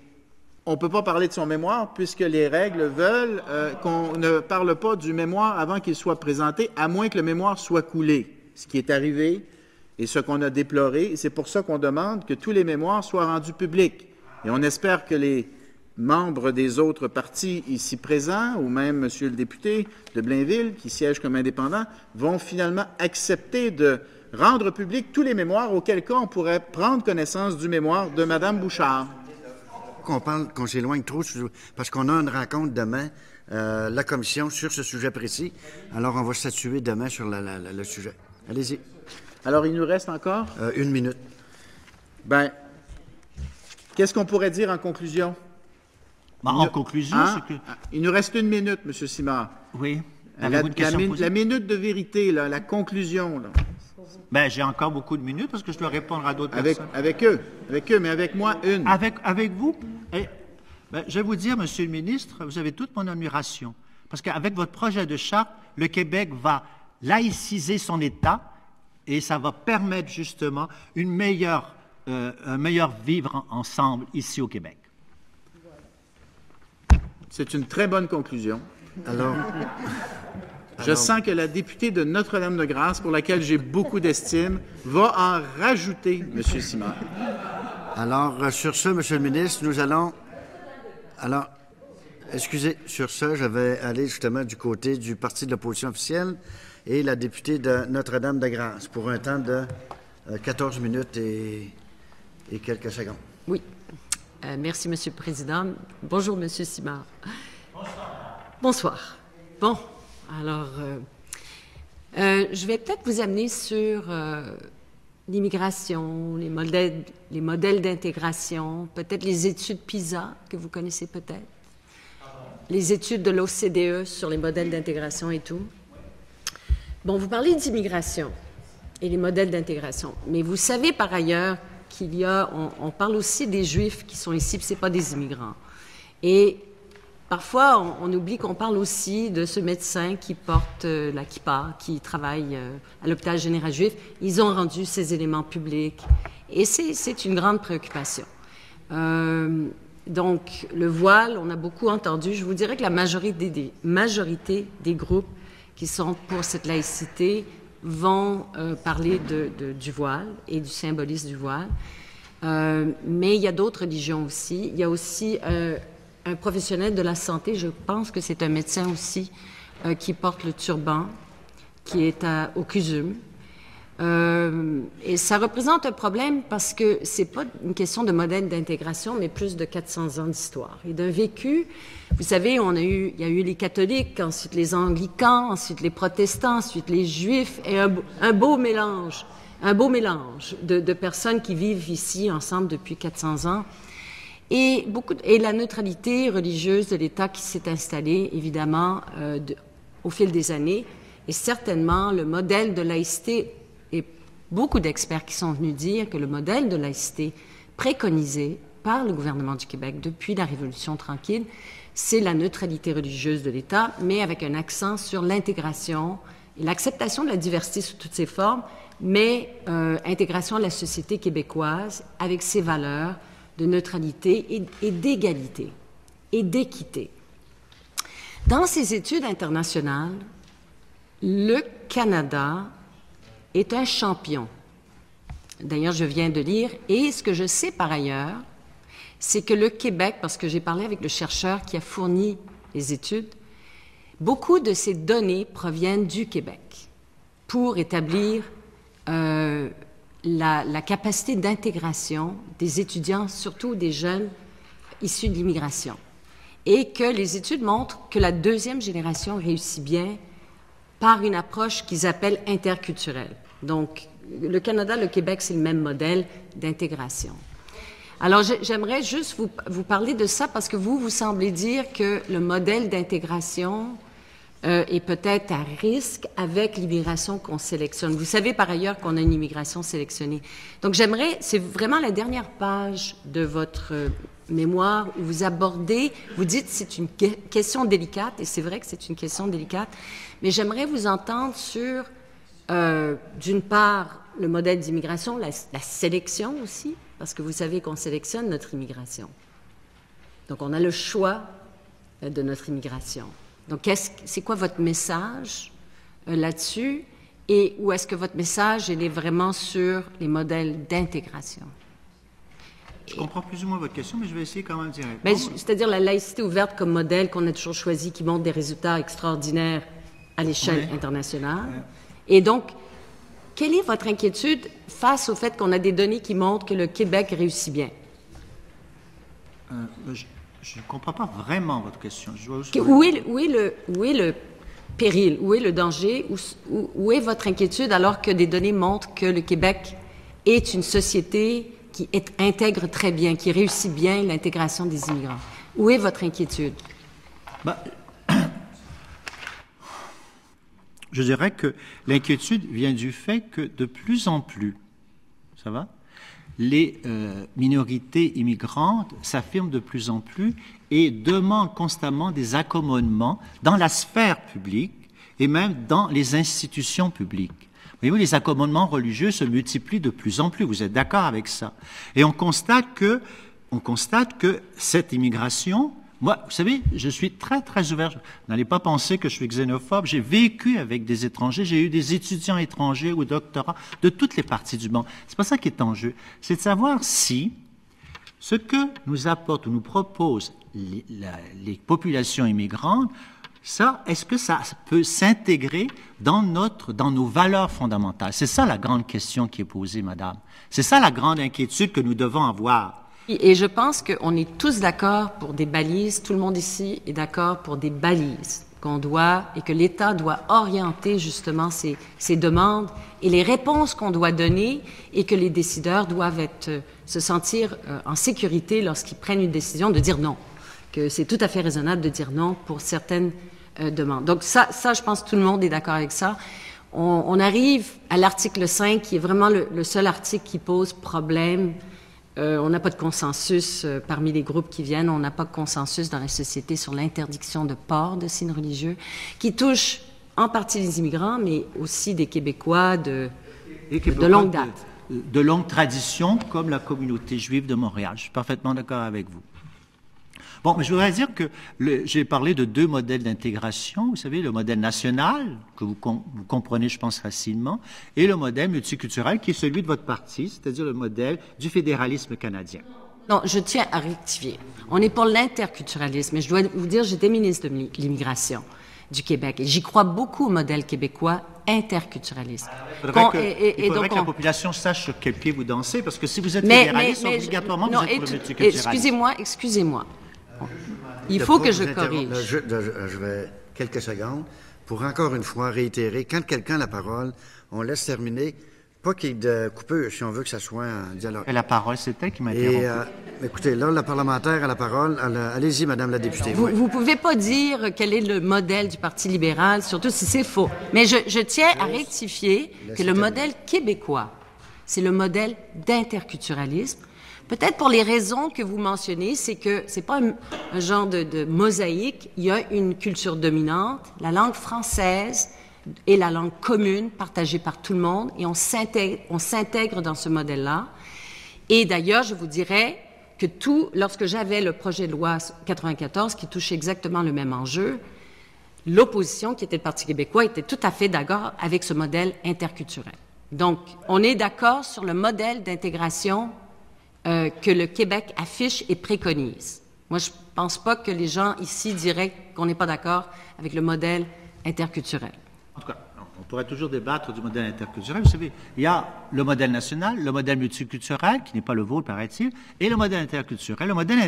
on ne peut pas parler de son mémoire puisque les règles veulent qu'on ne parle pas du mémoire avant qu'il soit présenté, à moins que le mémoire soit coulé, ce qui est arrivé et ce qu'on a déploré. C'est pour ça qu'on demande que tous les mémoires soient rendus publics. Et on espère que les membres des autres partis ici présents, ou même M. le député de Blainville, qui siège comme indépendant, vont finalement accepter de rendre publics tous les mémoires, auquel cas on pourrait prendre connaissance du mémoire de Mme Bouchard. Qu'on s'éloigne trop, parce qu'on a une rencontre demain, la commission, sur ce sujet précis. Alors, on va statuer demain sur le sujet. Allez-y. Alors, il nous reste encore? 1 minute. Bien, qu'est-ce qu'on pourrait dire en conclusion? En conclusion, c'est que... Il nous reste 1 minute, M. Simard. Oui. La minute de vérité, là, la conclusion. Là. Bien, j'ai encore beaucoup de minutes parce que je dois répondre à d'autres personnes. Avec eux, mais avec moi, une. Avec vous? Je vais vous dire, Monsieur le ministre, vous avez toute mon admiration. Parce qu'avec votre projet de charte, le Québec va laïciser son État et ça va permettre justement un meilleur vivre ensemble ici au Québec. C'est une très bonne conclusion. Alors, je sens que la députée de Notre-Dame-de-Grâce, pour laquelle j'ai beaucoup d'estime, va en rajouter, M. Simard. Alors, sur ce, M. le ministre, nous allons... Alors, excusez, sur ce, je vais aller justement du côté du parti de l'opposition officielle et la députée de Notre-Dame-de-Grâce pour un temps de 14 minutes et quelques secondes. Oui. Merci, Monsieur le Président. Bonjour, Monsieur Simard. Bonsoir. Bon, alors, je vais peut-être vous amener sur l'immigration, les modèles d'intégration, peut-être les études PISA, que vous connaissez peut-être, les études de l'OCDE sur les modèles d'intégration et tout. Bon, vous parlez d'immigration et les modèles d'intégration, mais vous savez par ailleurs qu'il y a, on parle aussi des Juifs qui sont ici, puis ce n'est pas des immigrants. Et parfois, on oublie qu'on parle aussi de ce médecin qui porte la kippa, qui travaille à l'hôpital général juif. Ils ont rendu ces éléments publics et c'est une grande préoccupation. Donc, le voile, on a beaucoup entendu. Je vous dirais que la majorité des groupes qui sont pour cette laïcité vont parler du voile et du symbolisme du voile. Mais il y a d'autres religions aussi. Il y a aussi un professionnel de la santé, je pense que c'est un médecin aussi, qui porte le turban, qui est au CUSUM. Et ça représente un problème parce que c'est pas une question de modèle d'intégration, mais plus de 400 ans d'histoire et d'un vécu. Vous savez, il y a eu les catholiques, ensuite les anglicans, ensuite les protestants, ensuite les juifs, et un beau mélange de personnes qui vivent ici ensemble depuis 400 ans. Et la neutralité religieuse de l'État qui s'est installée, évidemment, au fil des années. Et certainement, le modèle de laïcité, et beaucoup d'experts qui sont venus dire que le modèle de laïcité préconisé par le gouvernement du Québec depuis la Révolution tranquille, c'est la neutralité religieuse de l'État, mais avec un accent sur l'intégration et l'acceptation de la diversité sous toutes ses formes, mais intégration de la société québécoise avec ses valeurs de neutralité et d'égalité et d'équité. Dans ces études internationales, le Canada est un champion. D'ailleurs, je viens de lire, et ce que je sais par ailleurs, c'est que le Québec, parce que j'ai parlé avec le chercheur qui a fourni les études, beaucoup de ces données proviennent du Québec pour établir la capacité d'intégration des étudiants, surtout des jeunes issus de l'immigration. Et que les études montrent que la deuxième génération réussit bien par une approche qu'ils appellent interculturelle. Donc, le Canada, le Québec, c'est le même modèle d'intégration. Alors, j'aimerais juste vous parler de ça parce que vous semblez dire que le modèle d'intégration est peut-être à risque avec l'immigration qu'on sélectionne. Vous savez par ailleurs qu'on a une immigration sélectionnée. Donc, c'est vraiment la dernière page de votre mémoire où vous abordez, vous dites c'est une question délicate, et c'est vrai que c'est une question délicate, mais j'aimerais vous entendre sur, d'une part, le modèle d'immigration, la sélection aussi, parce que vous savez qu'on sélectionne notre immigration. Donc, on a le choix de notre immigration. Donc, c'est quoi votre message là-dessus? Et où est-ce que votre message il est vraiment sur les modèles d'intégration? Je comprends plus ou moins votre question, mais je vais essayer quand même d'y répondre. C'est-à-dire la laïcité ouverte comme modèle qu'on a toujours choisi, qui montre des résultats extraordinaires à l'échelle internationale. Et donc, quelle est votre inquiétude face au fait qu'on a des données qui montrent que le Québec réussit bien? Je ne comprends pas vraiment votre question. Où est le péril? Où est le danger? Où est votre inquiétude alors que des données montrent que le Québec est une société qui intègre très bien, qui réussit bien l'intégration des immigrants? Où est votre inquiétude? Je dirais que l'inquiétude vient du fait que de plus en plus, ça va, les minorités immigrantes s'affirment de plus en plus et demandent constamment des accommodements dans la sphère publique et même dans les institutions publiques. Voyez-vous, les accommodements religieux se multiplient de plus en plus. Vous êtes d'accord avec ça? Et on constate que cette immigration, moi, vous savez, je suis très, très ouvert. N'allez pas penser que je suis xénophobe. J'ai vécu avec des étrangers. J'ai eu des étudiants étrangers au doctorat de toutes les parties du monde. C'est pas ça qui est en jeu. C'est de savoir si ce que nous apportent ou nous proposent les populations immigrantes, est-ce que ça peut s'intégrer dans nos valeurs fondamentales? C'est ça la grande question qui est posée, madame. C'est ça la grande inquiétude que nous devons avoir. Et je pense qu'on est tous d'accord pour des balises, tout le monde ici est d'accord pour des balises et que l'État doit orienter justement ces demandes et les réponses qu'on doit donner et que les décideurs doivent se sentir en sécurité lorsqu'ils prennent une décision de dire non, que c'est tout à fait raisonnable de dire non pour certaines demandes. Donc ça, je pense que tout le monde est d'accord avec ça. On arrive à l'article 5 qui est vraiment le seul article qui pose problème on n'a pas de consensus parmi les groupes qui viennent, on n'a pas de consensus dans la société sur l'interdiction de port de signes religieux, qui touche en partie les immigrants, mais aussi des Québécois de longue date. De longue tradition, comme la communauté juive de Montréal. Je suis parfaitement d'accord avec vous. Bon, mais je voudrais dire que j'ai parlé de 2 modèles d'intégration. Vous savez, le modèle national, que vous comprenez, je pense, facilement, et le modèle multiculturel, qui est celui de votre parti, c'est-à-dire le modèle du fédéralisme canadien. Non, je tiens à rectifier. On est pour l'interculturalisme, mais je dois vous dire, j'étais ministre de l'Immigration du Québec, et j'y crois beaucoup au modèle québécois interculturaliste. Il faudrait que la population sache sur quel pied vous dansez, parce que si vous êtes fédéraliste, obligatoirement, vous êtes pour le multiculturalisme. Excusez-moi. Il faut que je corrige. Je vais quelques secondes pour encore une fois réitérer, quand quelqu'un a la parole, on laisse terminer, pas qu'il y ait de coupure, si on veut que ça soit un dialogue. Et la parole, c'est elle qui m'interrompt. Écoutez, là, la parlementaire a la parole. Allez-y, Madame la députée. Vous ne pouvez pas dire quel est le modèle du Parti libéral, surtout si c'est faux. Mais je tiens à rectifier que le modèle québécois, c'est le modèle d'interculturalisme. Peut-être pour les raisons que vous mentionnez, c'est que c'est pas un genre de mosaïque. Il y a une culture dominante, la langue française est la langue commune partagée par tout le monde, et on s'intègre dans ce modèle-là. Et d'ailleurs, je vous dirais que lorsque j'avais le projet de loi 94 qui touchait exactement le même enjeu, l'opposition, qui était le Parti québécois, était tout à fait d'accord avec ce modèle interculturel. Donc, on est d'accord sur le modèle d'intégration que le Québec affiche et préconise. Moi, je ne pense pas que les gens ici diraient qu'on n'est pas d'accord avec le modèle interculturel. En tout cas, on pourrait toujours débattre du modèle interculturel. Vous savez, il y a le modèle national, le modèle multiculturel, qui n'est pas le vôtre, paraît-il, et le modèle interculturel. Le modèle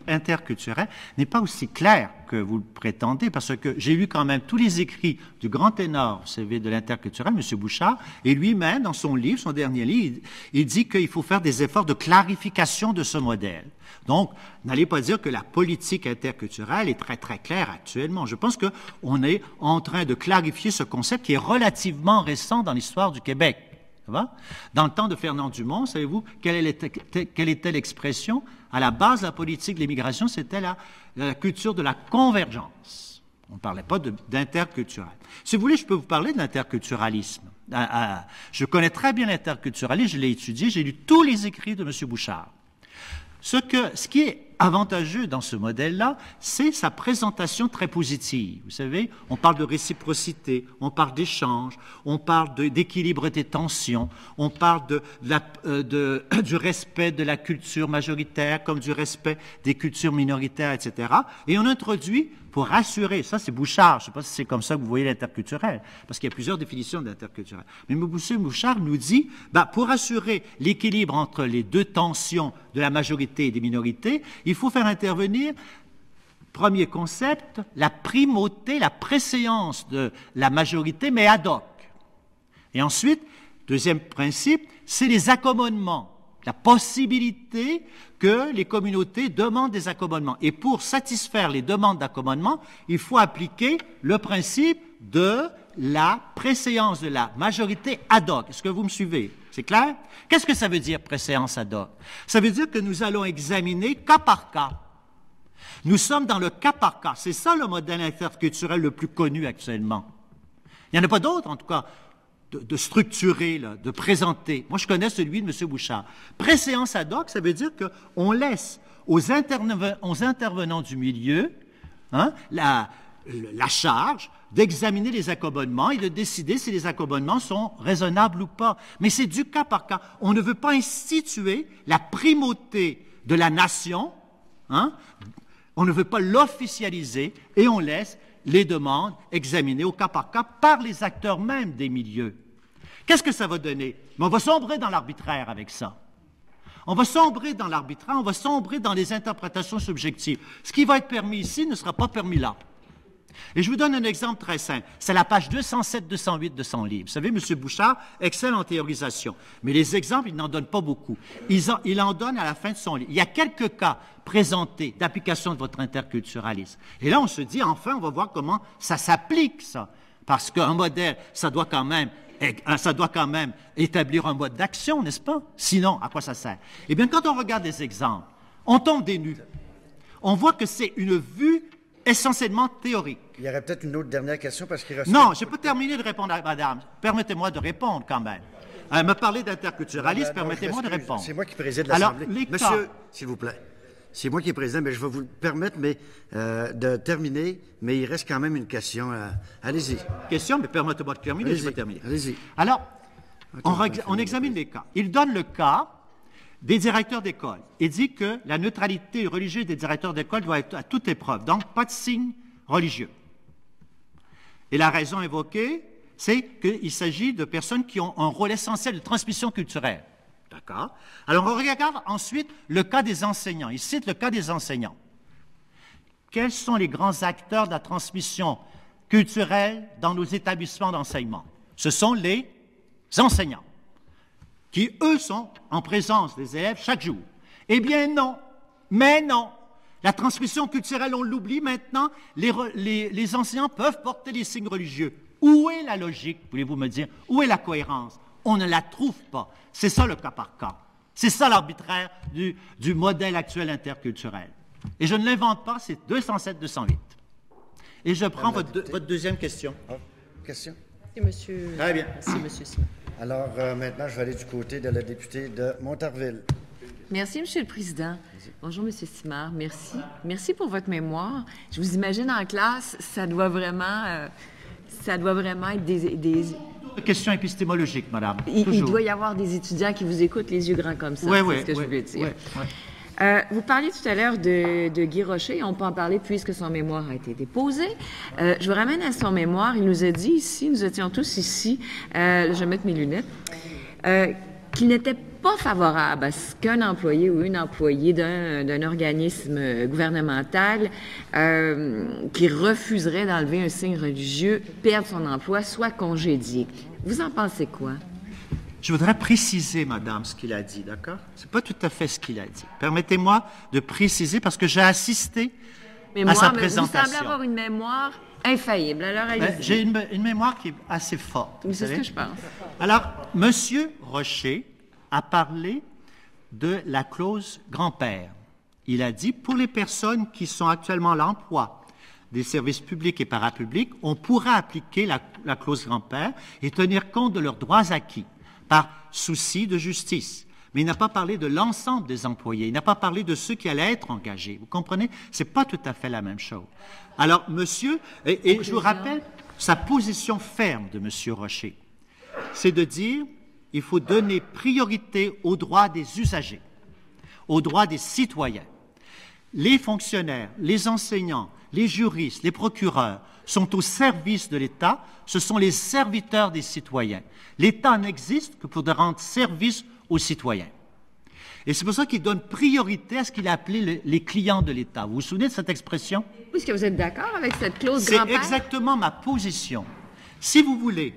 interculturel n'est pas aussi clair que vous le prétendez, parce que j'ai lu quand même tous les écrits du grand ténor, vous savez, de l'interculturel, M. Bouchard, et lui-même, dans son livre, son dernier livre, il dit qu'il faut faire des efforts de clarification de ce modèle. Donc, n'allez pas dire que la politique interculturelle est très, très claire actuellement. Je pense qu'on est en train de clarifier ce concept qui est relativement récent dans l'histoire du Québec. Ça va? Dans le temps de Fernand Dumont, savez-vous quelle était l'expression? À la base de la politique de l'immigration, c'était la culture de la convergence. On ne parlait pas d'interculturel. Si vous voulez, je peux vous parler de l'interculturalisme. Je connais très bien l'interculturalisme, je l'ai étudié, j'ai lu tous les écrits de M. Bouchard. Ce qui est avantageux dans ce modèle-là, c'est sa présentation très positive. Vous savez, on parle de réciprocité, on parle d'échange, on parle d'équilibre des tensions, on parle du respect de la culture majoritaire comme du respect des cultures minoritaires, etc. Et on introduit, pour assurer, ça c'est Bouchard, je ne sais pas si c'est comme ça que vous voyez l'interculturel, parce qu'il y a plusieurs définitions de l'interculturel. Mais M. Bouchard nous dit, pour assurer l'équilibre entre les 2 tensions de la majorité et des minorités, il faut faire intervenir, premier concept, la primauté, la préséance de la majorité, mais ad hoc. Et ensuite, deuxième principe, c'est les accommodements, la possibilité que les communautés demandent des accommodements. Et pour satisfaire les demandes d'accommodement, il faut appliquer le principe de la préséance de la majorité ad hoc. Est-ce que vous me suivez? C'est clair? Qu'est-ce que ça veut dire, préséance ad hoc? Ça veut dire que nous allons examiner cas par cas. Nous sommes dans le cas par cas. C'est ça le modèle interculturel le plus connu actuellement. Il n'y en a pas d'autre, en tout cas, de structurer, là, de présenter. Moi, je connais celui de M. Bouchard. Préséance ad hoc, ça veut dire qu'on laisse aux intervenants du milieu la charge d'examiner les accommodements et de décider si les accommodements sont raisonnables ou pas. Mais c'est du cas par cas. On ne veut pas instituer la primauté de la nation, on ne veut pas l'officialiser et on laisse les demandes examinées au cas par les acteurs même des milieux. Qu'est-ce que ça va donner? Mais on va sombrer dans l'arbitraire avec ça. On va sombrer dans l'arbitraire, on va sombrer dans les interprétations subjectives. Ce qui va être permis ici ne sera pas permis là. Et je vous donne un exemple très simple. C'est la page 207-208 de son livre. Vous savez, M. Bouchard excelle en théorisation. Mais les exemples, il n'en donne pas beaucoup. Il en donne à la fin de son livre. Il y a quelques cas présentés d'application de votre interculturalisme. Et là, on se dit, enfin, on va voir comment ça s'applique, ça. Parce qu'un modèle, ça doit quand même établir un mode d'action, n'est-ce pas? Sinon, à quoi ça sert? Eh bien, quand on regarde les exemples, on tombe des nues. On voit que c'est une vue essentiellement théorique. Il y aurait peut-être une autre dernière question parce qu'il reste... Non, je peux terminer de répondre à madame. Permettez-moi de répondre quand même. Elle me parlait d'interculturalisme, permettez-moi de répondre. C'est moi qui préside l'Assemblée. Alors, Monsieur, s'il vous plaît. C'est moi qui est président, mais je vais vous permettre de terminer, mais il reste quand même une question. Allez-y. Question, mais permettez-moi de terminer, je vais terminer. Allez-y. Alors, on examine les cas. Il donne le cas des directeurs d'école et dit que la neutralité religieuse des directeurs d'école doit être à toute épreuve, donc pas de signe religieux. Et la raison évoquée, c'est qu'il s'agit de personnes qui ont un rôle essentiel de transmission culturelle. D'accord? Alors, on regarde ensuite le cas des enseignants. Il cite le cas des enseignants. Quels sont les grands acteurs de la transmission culturelle dans nos établissements d'enseignement? Ce sont les enseignants, qui, eux, sont en présence des élèves chaque jour. Eh bien, non. Mais non. La transmission culturelle, on l'oublie maintenant. Les enseignants peuvent porter les signes religieux. Où est la logique, voulez-vous me dire? Où est la cohérence? On ne la trouve pas. C'est ça le cas par cas. C'est ça l'arbitraire du modèle actuel interculturel. Et je ne l'invente pas, c'est 207-208. Et je prends votre deuxième question. Question? Merci, monsieur. Très bien. Merci, monsieur Simon. Alors, maintenant, je vais aller du côté de la députée de Montarville. Merci, Monsieur le Président. Bonjour, Monsieur Simard. Merci. Merci pour votre mémoire. Je vous imagine en classe, ça doit vraiment être des... Question épistémologique, madame. Il doit y avoir des étudiants qui vous écoutent les yeux grands comme ça, c'est ce que je voulais dire. Vous parliez tout à l'heure de Guy Rocher, on peut en parler puisque son mémoire a été déposé. Je vous ramène à son mémoire, il nous a dit ici, nous étions tous ici, je vais mettre mes lunettes, qu'il n'était pas favorable à ce qu'un employé ou une employée d'un organisme gouvernemental qui refuserait d'enlever un signe religieux perde son emploi, soit congédié. Vous en pensez quoi? Je voudrais préciser, madame, ce qu'il a dit, d'accord? C'est pas tout à fait ce qu'il a dit. Permettez-moi de préciser parce que j'ai assisté à sa présentation. Vous semblez avoir une mémoire infaillible. Alors, j'ai une mémoire qui est assez forte. C'est ce que je pense. Alors, Monsieur Rocher a parlé de la clause grand-père. Il a dit, pour les personnes qui sont actuellement à l'emploi des services publics et parapublics, on pourra appliquer la clause grand-père et tenir compte de leurs droits acquis par souci de justice. Mais il n'a pas parlé de l'ensemble des employés. Il n'a pas parlé de ceux qui allaient être engagés. Vous comprenez? C'est pas tout à fait la même chose. Alors, monsieur, et je vous rappelle sa position ferme de monsieur Rocher, c'est de dire il faut donner priorité aux droits des usagers, aux droits des citoyens. Les fonctionnaires, les enseignants, les juristes, les procureurs sont au service de l'État, ce sont les serviteurs des citoyens. L'État n'existe que pour rendre service aux citoyens. Et c'est pour ça qu'il donne priorité à ce qu'il a appelé les clients de l'État. Vous vous souvenez de cette expression? Est-ce que vous êtes d'accord avec cette clause grand-père? C'est exactement ma position. Si vous voulez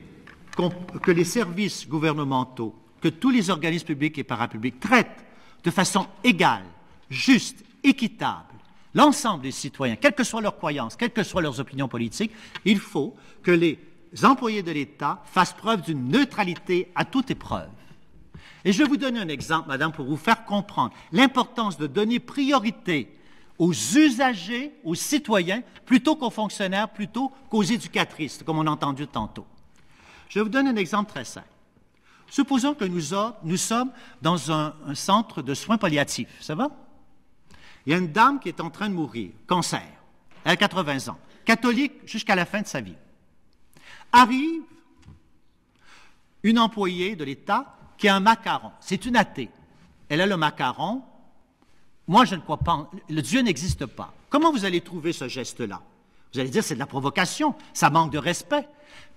que les services gouvernementaux, que tous les organismes publics et parapublics traitent de façon égale, juste, équitable, l'ensemble des citoyens, quelles que soient leurs croyances, quelles que soient leurs opinions politiques, il faut que les employés de l'État fassent preuve d'une neutralité à toute épreuve. Et je vais vous donner un exemple, madame, pour vous faire comprendre l'importance de donner priorité aux usagers, aux citoyens, plutôt qu'aux fonctionnaires, plutôt qu'aux éducatrices, comme on a entendu tantôt. Je vous donne un exemple très simple. Supposons que nous sommes dans un centre de soins palliatifs, ça va? Il y a une dame qui est en train de mourir, cancer, elle a 80 ans, catholique jusqu'à la fin de sa vie. Arrive une employée de l'État qui a un macaron, c'est une athée. Elle a le macaron, moi je ne crois pas, le Dieu n'existe pas. Comment vous allez trouver ce geste-là? Vous allez dire c'est de la provocation, ça manque de respect.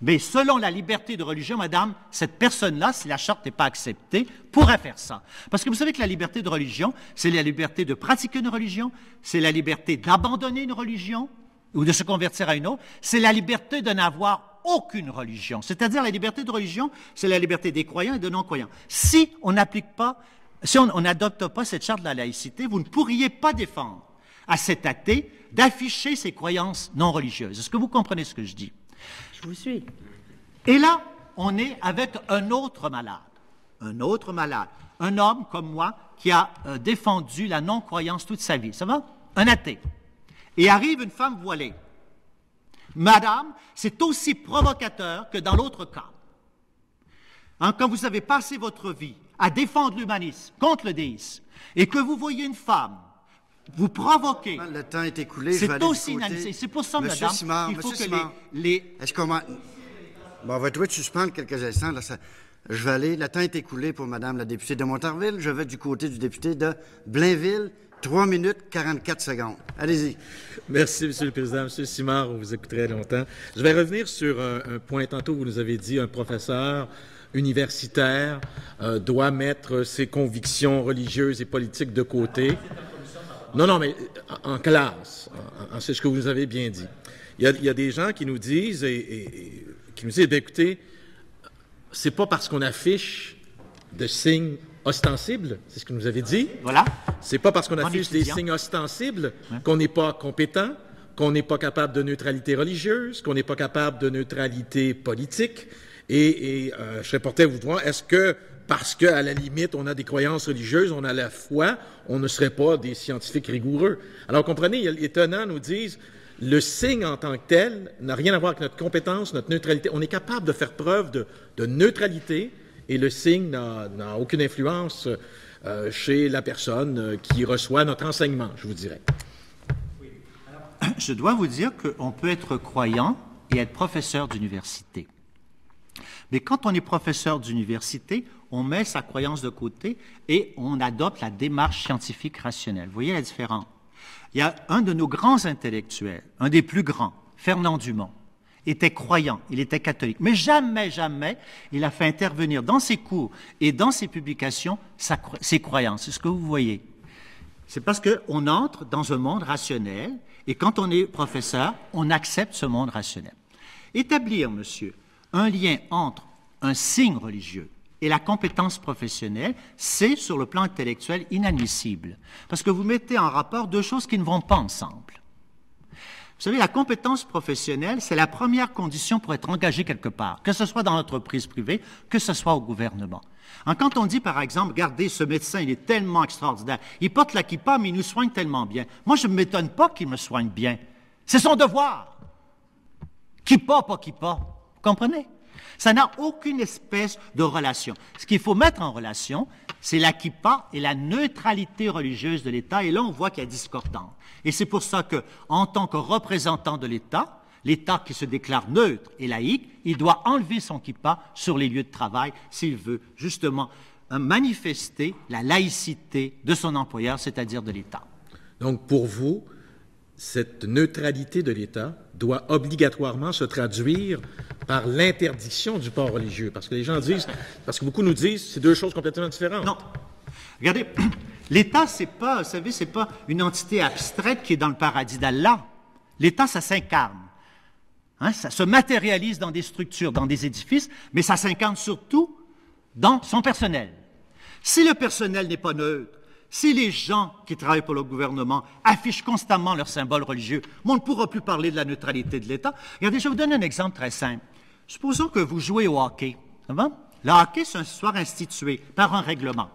Mais selon la liberté de religion, madame, cette personne-là, si la charte n'est pas acceptée, pourrait faire ça. Parce que vous savez que la liberté de religion, c'est la liberté de pratiquer une religion, c'est la liberté d'abandonner une religion ou de se convertir à une autre, c'est la liberté de n'avoir aucune religion. C'est-à-dire la liberté de religion, c'est la liberté des croyants et des non-croyants. Si on n'applique pas, si on n'adopte pas cette charte de la laïcité, vous ne pourriez pas défendre à cet athée d'afficher ses croyances non religieuses. Est-ce que vous comprenez ce que je dis? Je vous suis. Et là, on est avec un autre malade. Un autre malade. Un homme comme moi qui a défendu la non-croyance toute sa vie. Ça va? Un athée. Et arrive une femme voilée. Madame, c'est aussi provocateur que dans l'autre cas. Hein, quand vous avez passé votre vie à défendre l'humanisme contre le déisme et que vous voyez une femme vous provoquer... Le temps est écoulé, c'est aussi inadmissible. C'est pour ça, Monsieur madame, Simard, qu'il faut Monsieur que Simard, Est-ce qu'on va... Bon, on va être suspendre quelques instants. Là, je vais aller... Le temps est écoulé pour madame la députée de Montarville. Je vais du côté du député de Blainville. 3 minutes 44 secondes. Allez-y. Merci, Monsieur le Président. Monsieur Simard, on vous écouterait longtemps. Je vais revenir sur un point. Tantôt, vous nous avez dit un professeur universitaire doit mettre ses convictions religieuses et politiques de côté. Non, mais en classe, c'est ce que vous nous avez bien dit. Il y a des gens qui nous disent, bien, écoutez, c'est pas parce qu'on affiche de signes ostensibles, c'est ce que vous nous avez dit. Voilà. C'est pas parce qu'on affiche des signes ostensibles qu'on n'est pas compétent, qu'on n'est pas capable de neutralité religieuse, qu'on n'est pas capable de neutralité politique. Et je serais porté à vous voir, est-ce que, parce qu'à la limite, on a des croyances religieuses, on a la foi, on ne serait pas des scientifiques rigoureux? Alors, comprenez, les tenants nous disent, le signe en tant que tel n'a rien à voir avec notre compétence, notre neutralité. On est capable de faire preuve de neutralité et le signe n'a aucune influence chez la personne qui reçoit notre enseignement, je vous dirais. Oui. Alors, je dois vous dire qu'on peut être croyant et être professeur d'université. Mais quand on est professeur d'université, on met sa croyance de côté et on adopte la démarche scientifique rationnelle. Vous voyez la différence? Il y a un de nos grands intellectuels, un des plus grands, Fernand Dumont, était croyant, il était catholique. Mais jamais, il a fait intervenir dans ses cours et dans ses publications ses croyances. C'est ce que vous voyez. C'est parce qu'on entre dans un monde rationnel et quand on est professeur, on accepte ce monde rationnel. Établir, monsieur, un lien entre un signe religieux et la compétence professionnelle, c'est, sur le plan intellectuel, inadmissible. Parce que vous mettez en rapport deux choses qui ne vont pas ensemble. Vous savez, la compétence professionnelle, c'est la première condition pour être engagé quelque part, que ce soit dans l'entreprise privée, que ce soit au gouvernement. Quand on dit, par exemple, regardez, ce médecin, il est tellement extraordinaire, il porte la kippa, mais il nous soigne tellement bien. Moi, je ne m'étonne pas qu'il me soigne bien. C'est son devoir. Kippa, pas kippa. Vous comprenez? Ça n'a aucune espèce de relation. Ce qu'il faut mettre en relation, c'est la kippa et la neutralité religieuse de l'État. Et là, on voit qu'il y a discordance. Et c'est pour ça que, en tant que représentant de l'État, l'État qui se déclare neutre et laïque, il doit enlever son kippa sur les lieux de travail s'il veut justement manifester la laïcité de son employeur, c'est-à-dire de l'État. Donc, pour vous, cette neutralité de l'État doit obligatoirement se traduire par l'interdiction du port religieux. Parce que les gens disent, parce que beaucoup nous disent, c'est deux choses complètement différentes. Non. Regardez, l'État, c'est pas, vous savez, c'est pas une entité abstraite qui est dans le paradis d'Allah. L'État, ça s'incarne. Hein, ça se matérialise dans des structures, dans des édifices, mais ça s'incarne surtout dans son personnel. Si le personnel n'est pas neutre, si les gens qui travaillent pour le gouvernement affichent constamment leurs symboles religieux, on ne pourra plus parler de la neutralité de l'État. Regardez, je vais vous donner un exemple très simple. Supposons que vous jouez au hockey. Ça va? Le hockey, c'est un sport institué par un règlement.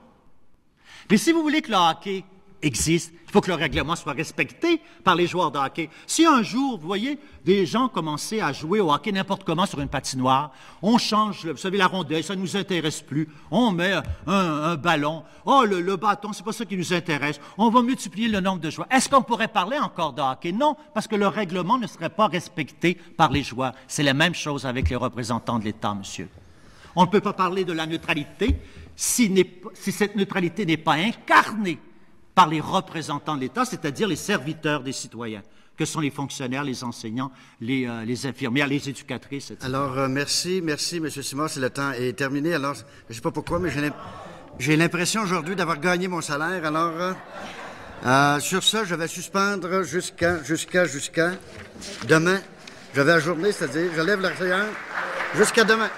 Mais si vous voulez que le hockey existe, il faut que le règlement soit respecté par les joueurs de hockey. Si un jour, vous voyez, des gens commençaient à jouer au hockey n'importe comment sur une patinoire, on change, vous savez, la rondelle, ça ne nous intéresse plus, on met un ballon, oh, le bâton, c'est pas ça qui nous intéresse, on va multiplier le nombre de joueurs. Est-ce qu'on pourrait parler encore de hockey? Non, parce que le règlement ne serait pas respecté par les joueurs. C'est la même chose avec les représentants de l'État, monsieur. On ne peut pas parler de la neutralité si cette neutralité n'est pas incarnée par les représentants de l'État, c'est-à-dire les serviteurs des citoyens, que sont les fonctionnaires, les enseignants, les infirmières, les éducatrices, etc. Alors, merci, M. Simard, le temps est terminé. Alors, je ne sais pas pourquoi, mais j'ai l'impression aujourd'hui d'avoir gagné mon salaire. Alors, sur ça, je vais suspendre jusqu'à demain. Je vais ajourner, c'est-à-dire, je lève la séance jusqu'à demain.